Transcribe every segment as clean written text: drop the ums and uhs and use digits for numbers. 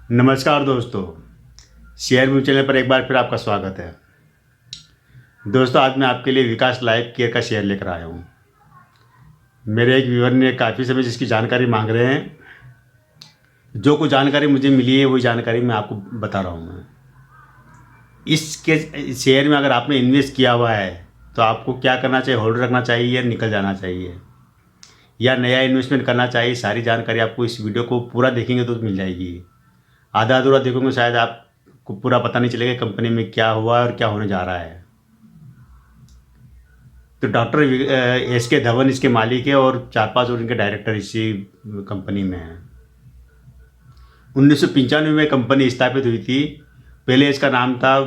नमस्कार दोस्तों, share view channel पर एक बार फिर आपका स्वागत है। दोस्तों, आज मैं आपके लिए विकास लाइफ केयर का शेयर लेकर आया हूँ। मेरे एक व्यूअर ने काफ़ी समय से इसकी जानकारी मांग रहे हैं। जो कुछ जानकारी मुझे मिली है वही जानकारी मैं आपको बता रहा हूँ। मैं इसके शेयर में अगर आपने इन्वेस्ट किया हुआ है तो आपको क्या करना चाहिए, होल्ड रखना चाहिए या निकल जाना चाहिए या नया इन्वेस्टमेंट करना चाहिए, सारी जानकारी आपको इस वीडियो को पूरा देखेंगे तो मिल जाएगी। आधा अधूरा देखोगे शायद आपको पूरा पता नहीं चलेगा कंपनी में क्या हुआ है और क्या होने जा रहा है। तो डॉक्टर एस के धवन इसके मालिक है और 4-5 और इनके डायरेक्टर इसी कंपनी में हैं। 1995 में कंपनी स्थापित हुई थी। पहले इसका नाम था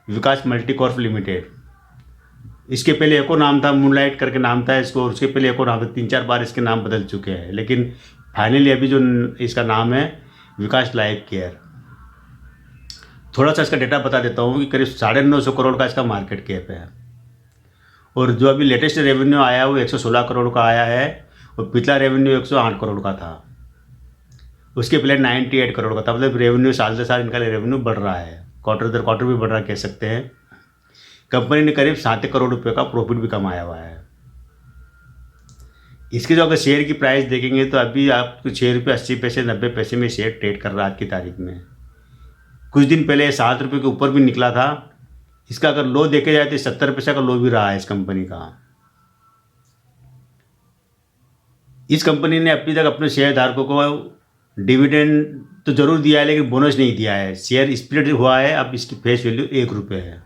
विकास मल्टीकॉर्प लिमिटेड। इसके पहले एक और नाम था, मूनलाइट करके नाम था इसको, और उसके पहले एक और नाम था। 3-4 बार इसके नाम बदल चुके हैं, लेकिन फाइनली अभी जो इसका नाम है विकास लाइफ केयर। थोड़ा सा इसका डेटा बता देता हूँ कि करीब 950 करोड़ का इसका मार्केट कैप है और जो अभी लेटेस्ट रेवेन्यू आया है वो 116 करोड़ का आया है और पिछला रेवेन्यू 108 करोड़ का था। उसके पहले 98 करोड़ का था। मतलब रेवेन्यू साल से साल इनका रेवेन्यू बढ़ रहा है, क्वार्टर दर क्वार्टर भी बढ़ रहा कह सकते हैं। कंपनी ने करीब 7 करोड़ रुपये का प्रॉफिट भी कमाया हुआ है। इसके जो अगर शेयर की प्राइस देखेंगे तो अभी आपको 6 रुपये 80 पैसे 90 पैसे में शेयर ट्रेड कर रहा है आज की तारीख में। कुछ दिन पहले 7 रुपये के ऊपर भी निकला था। इसका अगर लो देखे जाए तो 70 पैसे का लो भी रहा है इस कंपनी का। इस कंपनी ने अभी तक अपने शेयर धारकों को डिविडेंड तो जरूर दिया है लेकिन बोनस नहीं दिया है। शेयर स्प्लिट हुआ है, अब इसकी फेस वैल्यू 1 रुपये है।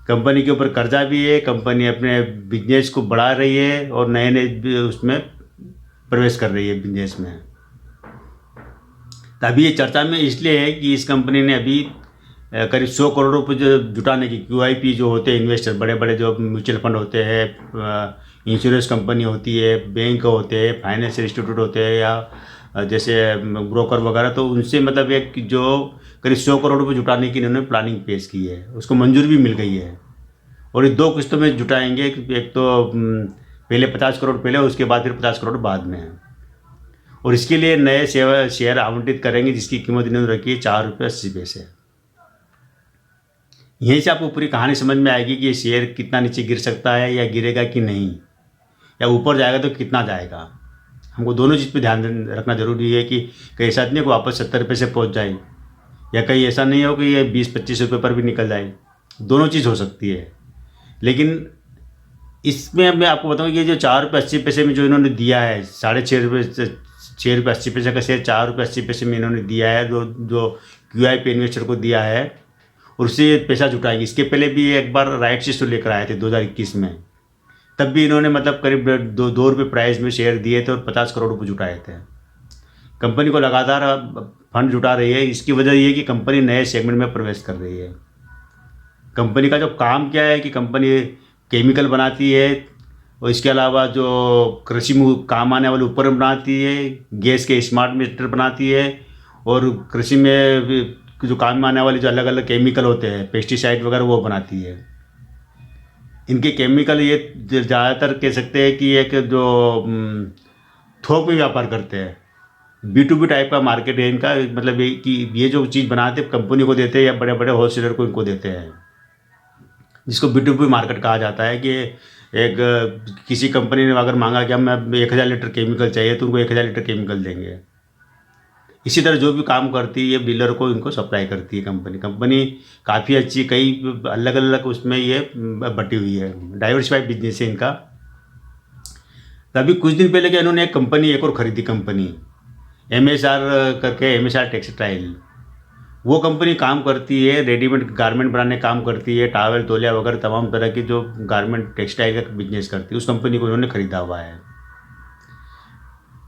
कंपनी के ऊपर कर्जा भी है। कंपनी अपने बिजनेस को बढ़ा रही है और नए नए उसमें प्रवेश कर रही है बिजनेस में। तभी ये चर्चा में इसलिए है कि इस कंपनी ने अभी करीब 100 करोड़ रुपये जो जुटाने की, QIP जो होते हैं इन्वेस्टर, बड़े बड़े जो म्यूचुअल फंड होते हैं, इंश्योरेंस कंपनी होती है, बैंक होते हैं, फाइनेंशियल इंस्टीट्यूट होते हैं या जैसे ब्रोकर वगैरह, तो उनसे मतलब एक जो करीब 100 करोड़ रुपये जुटाने की इन्होंने प्लानिंग पेश की है, उसको मंजूरी भी मिल गई है। और ये 2 किस्तों में जुटाएंगे। एक तो पहले 50 करोड़ पहले, उसके बाद फिर 50 करोड़ बाद में। और इसके लिए नए शेयर आवंटित करेंगे जिसकी कीमत इन्होंने रखी है 4 रुपये 80 पैसे। यहीं से आपको पूरी कहानी समझ में आएगी कि ये शेयर कितना नीचे गिर सकता है या गिरेगा कि नहीं, या ऊपर जाएगा तो कितना जाएगा। हमको दोनों चीज़ पे ध्यान रखना जरूरी है कि कहीं ऐसा नहीं को वापस 70 रुपये से पहुंच जाए, या कहीं ऐसा नहीं हो कि ये 20-25 रुपये पर भी निकल जाए। दोनों चीज़ हो सकती है। लेकिन इसमें मैं आपको बताऊँ कि ये जो 4 रुपये 80 पैसे में जो इन्होंने दिया है, 6.5 रुपये 6 रुपये 80 पैसे का शेयर 4 रुपये 80 पैसे में इन्होंने दिया है, जो QIP इन्वेस्टर को दिया है, और उससे पैसा जुटाएंगे। इसके पहले भी एक बार राइट्स इशू लेकर आए थे 2021 में, तब भी इन्होंने मतलब करीब 2 रुपये प्राइस में शेयर दिए थे और 50 करोड़ रुपये जुटाए थे। कंपनी को लगातार फंड जुटा रही है। इसकी वजह ये है कि कंपनी नए सेगमेंट में प्रवेश कर रही है। कंपनी का जो काम क्या है कि कंपनी केमिकल बनाती है और इसके अलावा जो कृषि में काम आने वाले उपकरण बनाती है, गैस के स्मार्ट मीटर बनाती है, और कृषि में जो काम में आने वाले जो अलग अलग केमिकल होते हैं, पेस्टिसाइड वगैरह, वो बनाती है। इनके केमिकल ये ज़्यादातर कह सकते हैं कि एक जो थोक में व्यापार करते हैं, B2B टाइप का मार्केट है इनका। मतलब ये कि ये जो चीज़ बनाते हैं कंपनी को देते हैं या बड़े बड़े होलसेलर को इनको देते हैं, जिसको B2B मार्केट कहा जाता है। कि एक किसी कंपनी ने अगर मांगा कि हमें 1000 लीटर केमिकल चाहिए तो उनको 1000 लीटर केमिकल देंगे। इसी तरह जो भी काम करती है डीलर को इनको सप्लाई करती है कंपनी काफ़ी अच्छी, कई अलग अलग उसमें ये बटी हुई है। डाइवर्सिफाइड बिजनेस है इनका। तभी कुछ दिन पहले क्या इन्होंने एक और खरीदी कंपनी MSR करके, MSR टेक्सटाइल। वो कंपनी काम करती है रेडीमेड गारमेंट बनाने काम करती है, टावल तौलिया वगैरह तमाम तरह की जो गारमेंट टेक्सटाइल का बिजनेस करती है। उस कंपनी को इन्होंने खरीदा हुआ है।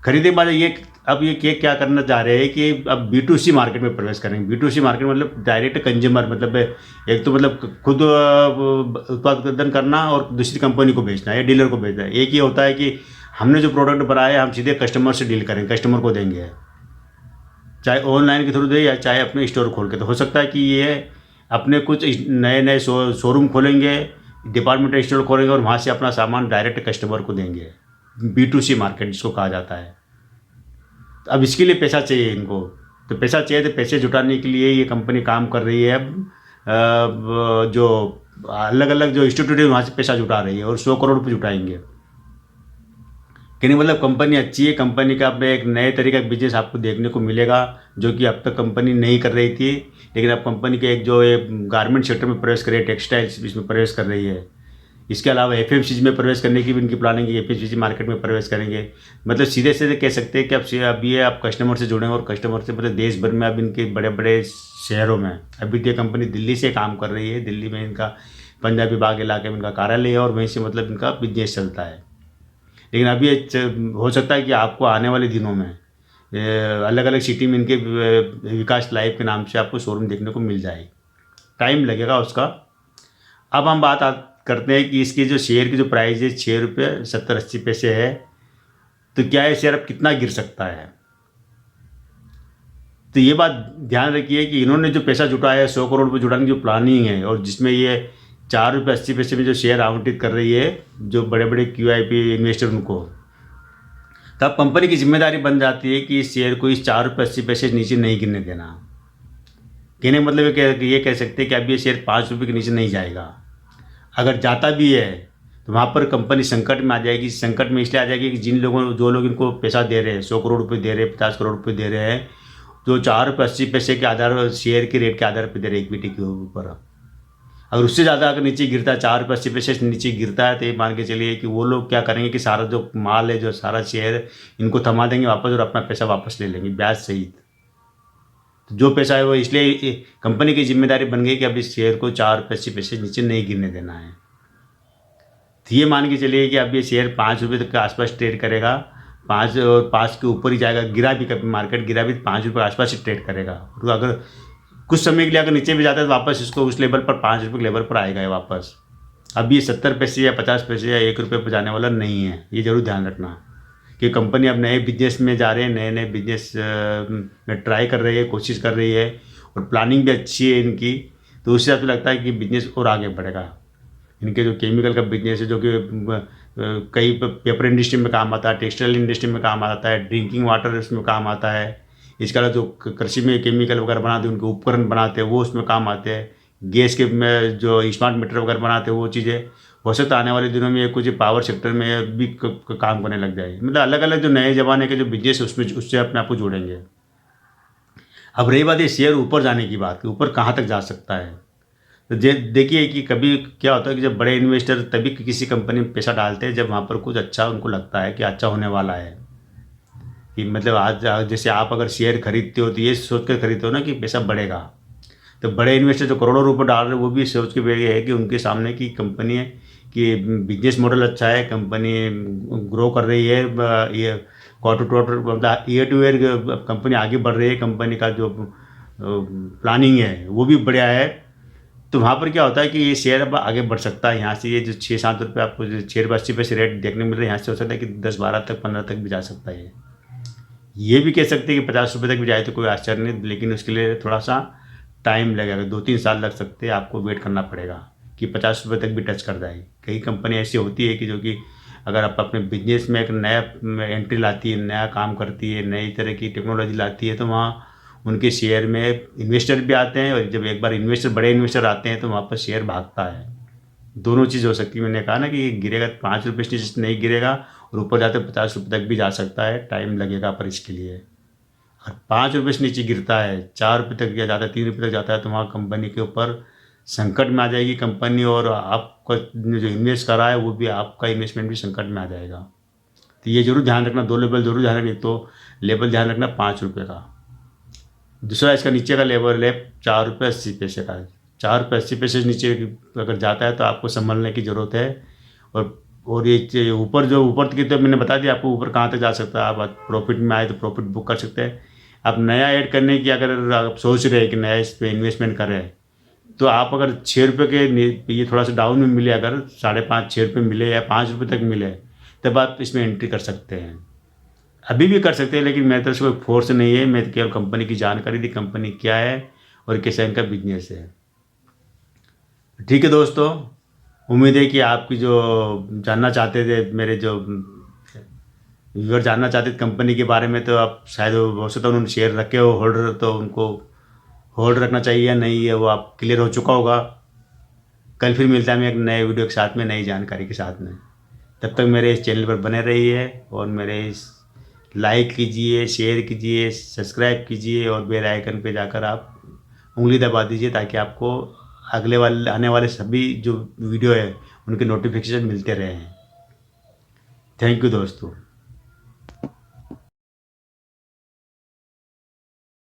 खरीदे के बाद ये क्या करना चाह रहे हैं कि अब B2C मार्केट में प्रवेश करेंगे। B2C मार्केट मतलब डायरेक्ट कंज्यूमर, मतलब एक तो मतलब खुद उत्पादन करना और दूसरी कंपनी को बेचना या डीलर को बेचना। एक ही होता है कि हमने जो प्रोडक्ट बनाया हम सीधे कस्टमर से डील करेंगे, कस्टमर को देंगे, चाहे ऑनलाइन के थ्रू दे या चाहे अपने स्टोर खोल के। तो हो सकता है कि ये अपने कुछ नए नए शोरूम खोलेंगे, डिपार्टमेंटल स्टोर खोलेंगे और वहाँ से अपना सामान डायरेक्ट कस्टमर को देंगे। B2C मार्केट जिसको कहा जाता है। तो अब इसके लिए पैसा चाहिए इनको, तो पैसा चाहिए, तो पैसे जुटाने के लिए ये कंपनी काम कर रही है। अब जो अलग अलग जो इंस्टीट्यूट है वहाँ से पैसा जुटा रही है और 100 करोड़ रुपये जुटाएंगे। कि नहीं, मतलब कंपनी अच्छी है, कंपनी का अब एक नए तरीके का बिजनेस आपको देखने को मिलेगा जो कि अब तक कंपनी नहीं कर रही थी, लेकिन अब कंपनी के एक जो गारमेंट सेक्टर में प्रवेश कर रही है, टेक्सटाइल्स इसमें प्रवेश कर रही है। इसके अलावा एफएमसीजी में प्रवेश करने की भी इनकी प्लानिंग है, एफएमसीजी मार्केट में प्रवेश करेंगे। मतलब सीधे सीधे कह सकते हैं कि अब ये आप कस्टमर से जुड़ेंगे और कस्टमर से मतलब देश भर में अब इनके बड़े बड़े शहरों में, अभी ये कंपनी दिल्ली से काम कर रही है, दिल्ली में इनका पंजाबी बाग इलाके में इनका कार्यालय है और वहीं से मतलब इनका बिजनेस चलता है। लेकिन अभी हो सकता है कि आपको आने वाले दिनों में अलग अलग सिटी में इनके विकास लाइफ के नाम से आपको शोरूम देखने को मिल जाए, टाइम लगेगा उसका। अब हम बात करते हैं कि इसकी जो शेयर की जो प्राइस है 6.70-80 है, तो क्या है शेयर अब कितना गिर सकता है। तो ये बात ध्यान रखिए कि इन्होंने जो पैसा जुटाया है 100 करोड़ रुपये जुटाने की जो प्लानिंग है, और जिसमें ये 4.80 में जो शेयर आवंटित कर रही है जो बड़े बड़े QIP इन्वेस्टर उनको, तब कंपनी की जिम्मेदारी बन जाती है कि इस शेयर को इस 4.80 से नीचे नहीं गिरने देना। कहने का मतलब ये कह सकते हैं कि अब ये शेयर 5 रुपये के नीचे नहीं जाएगा। अगर जाता भी है तो वहाँ पर कंपनी संकट में आ जाएगी। संकट में इसलिए आ जाएगी कि जो लोग इनको पैसा दे रहे हैं, 100 करोड़ रुपये दे रहे हैं, 50 करोड़ रुपये दे रहे हैं, जो 4.80 के आधार पर शेयर के रेट के आधार पर दे रहे हैं इक्विटी के ऊपर, अगर उससे ज़्यादा अगर नीचे गिरता है, 4.80 से नीचे गिरता है, तो ये मान के चलिए कि वो लोग क्या करेंगे कि सारा जो माल है, जो सारा शेयर इनको थमा देंगे वापस और अपना पैसा वापस ले लेंगे ब्याज सहित। तो जो पैसा है वो, इसलिए कंपनी की जिम्मेदारी बन गई कि अब इस शेयर को 4.80 से नीचे नहीं गिरने देना है। तो ये मान के चलिए कि अब ये शेयर 5 रुपये तक के आसपास ट्रेड करेगा, 5 के ऊपर ही जाएगा। गिरा भी, कभी मार्केट गिरा भी 5 रुपये के आसपास ही ट्रेड करेगा। तो अगर कुछ समय के लिए अगर नीचे भी जाता है तो वापस इसको उस लेवल पर 5 रुपये के लेवल पर आएगा ये वापस। अब ये 70 पैसे या 50 पैसे या 1 रुपये पर जाने वाला नहीं है, ये जरूर ध्यान रखना कि कंपनी अब नए बिजनेस में जा रहे हैं, नए नए बिजनेस में ट्राई कर रही है, कोशिश कर रही है और प्लानिंग भी अच्छी है इनकी। तो उससे आपको लगता है कि बिजनेस और आगे बढ़ेगा। इनके जो केमिकल का बिजनेस है, जो कि कई पेपर इंडस्ट्री में काम आता है, टेक्सटाइल इंडस्ट्री में काम आता है, ड्रिंकिंग वाटर उसमें काम आता है। इसके अलावा जो कृषि में केमिकल वगैरह बनाते हैं, उनके उपकरण बनाते हैं, वो उसमें काम आते हैं। गैस के में जो स्मार्ट मीटर वगैरह बनाते हैं, वो चीज़ें हो सकता है आने वाले दिनों में कुछ पावर सेक्टर में भी काम करने लग जाए। मतलब अलग अलग जो नए ज़माने के जो बिजनेस है उसमें उससे अपने आप को जोड़ेंगे। अब रही बात ये शेयर ऊपर जाने की बात कि ऊपर कहाँ तक जा सकता है, तो देखिए कि कभी क्या होता है कि जब बड़े इन्वेस्टर तभी किसी कंपनी में पैसा डालते हैं जब वहाँ पर कुछ अच्छा उनको लगता है कि अच्छा होने वाला है। कि मतलब आज जैसे आप अगर शेयर खरीदते हो तो ये सोच कर खरीदते हो ना कि पैसा बढ़ेगा। तो बड़े इन्वेस्टर जो करोड़ों रुपए डाल रहे हैं वो भी सोच के बैठे है कि उनके सामने की कंपनी है कि बिजनेस मॉडल अच्छा है, कंपनी ग्रो कर रही है, ये क्वार्टर टू क्वार्टर मतलब ईयर टू ईयर कंपनी आगे बढ़ रही है, कंपनी का जो प्लानिंग है वो भी बढ़िया है। तो वहाँ पर क्या होता है कि ये शेयर अब आगे बढ़ सकता है। यहाँ से ये जो 6-7 रुपये आपको 6.80 रेट देखने मिल रहा है, यहाँ से हो सकता है कि 10-12 तक 15 तक भी जा सकता है। ये भी कह सकते हैं कि 50 रुपये तक भी जाए तो कोई आश्चर्य नहीं, लेकिन उसके लिए थोड़ा सा टाइम लगेगा, 2-3 साल लग सकते हैं, आपको वेट करना पड़ेगा कि 50 रुपये तक भी टच कर जाए। कई कंपनी ऐसी होती है कि जो कि अगर आप अपने बिजनेस में एक नया एंट्री लाती है, नया काम करती है, नई तरह की टेक्नोलॉजी लाती है, तो वहाँ उनके शेयर में इन्वेस्टर भी आते हैं, और जब एक बार बड़े इन्वेस्टर आते हैं तो वहाँ पर शेयर भागता है। दोनों चीज़ हो सकती है। मैंने कहा ना कि गिरेगा 5 रुपये से नहीं गिरेगा और ऊपर जाते 50 रुपये तक भी जा सकता है, टाइम लगेगा पर इसके लिए। और 5 रुपये से नीचे गिरता है, 4 रुपये तक जाता है, 3 रुपये तक जाता है, तो वहाँ कंपनी के ऊपर संकट में आ जाएगी कंपनी, और आपका जो इन्वेस्ट करा है वो भी, आपका इन्वेस्टमेंट भी संकट में आ जाएगा। तो ये जरूर ध्यान रखना, 2 लेवल जरूर ध्यान रखना। तो लेवल ध्यान रखना 5 रुपये का, दूसरा इसका नीचे का लेवल है 4.80 का। 4.80 से नीचे अगर जाता है तो आपको संभलने की ज़रूरत है। और ये ऊपर तक तो मैंने बता दिया आपको ऊपर कहाँ तक जा सकता है। आप प्रॉफिट में आए तो प्रॉफिट बुक कर सकते हैं। आप नया ऐड करने की अगर आप सोच रहे हैं कि नया इस पर इन्वेस्टमेंट करें, तो आप अगर 6 रुपये के ये थोड़ा सा डाउन में मिले, अगर 5.5-6 रुपये मिले या 5 रुपये तक मिले, तब आप इसमें एंट्री कर सकते हैं। अभी भी कर सकते हैं, लेकिन मेरी तरफ से कोई फोर्स नहीं है, मैं केवल कंपनी की जानकारी दी, कंपनी क्या है और कैसा इनका बिजनेस है। ठीक है दोस्तों, उम्मीद है कि आपकी जो जानना चाहते थे मेरे जो व्यूअर जानना चाहते थे कंपनी के बारे में, तो आप शायद हो सकता है उन्होंने शेयर रखे हो होल्डर, तो उनको होल्ड रखना चाहिए या नहीं है वो आप क्लियर हो चुका होगा। कल फिर मिलता है मैं एक नए वीडियो के साथ में, नई जानकारी के साथ में। तब तक मेरे इस चैनल पर बने रहिए और मेरे इस लाइक कीजिए, शेयर कीजिए, सब्सक्राइब कीजिए और बेल आइकन पे जाकर आप उंगली दबा दीजिए, ताकि आपको अगले वाले आने वाले सभी जो वीडियो है उनके नोटिफिकेशन मिलते रहें। थैंक यू दोस्तों।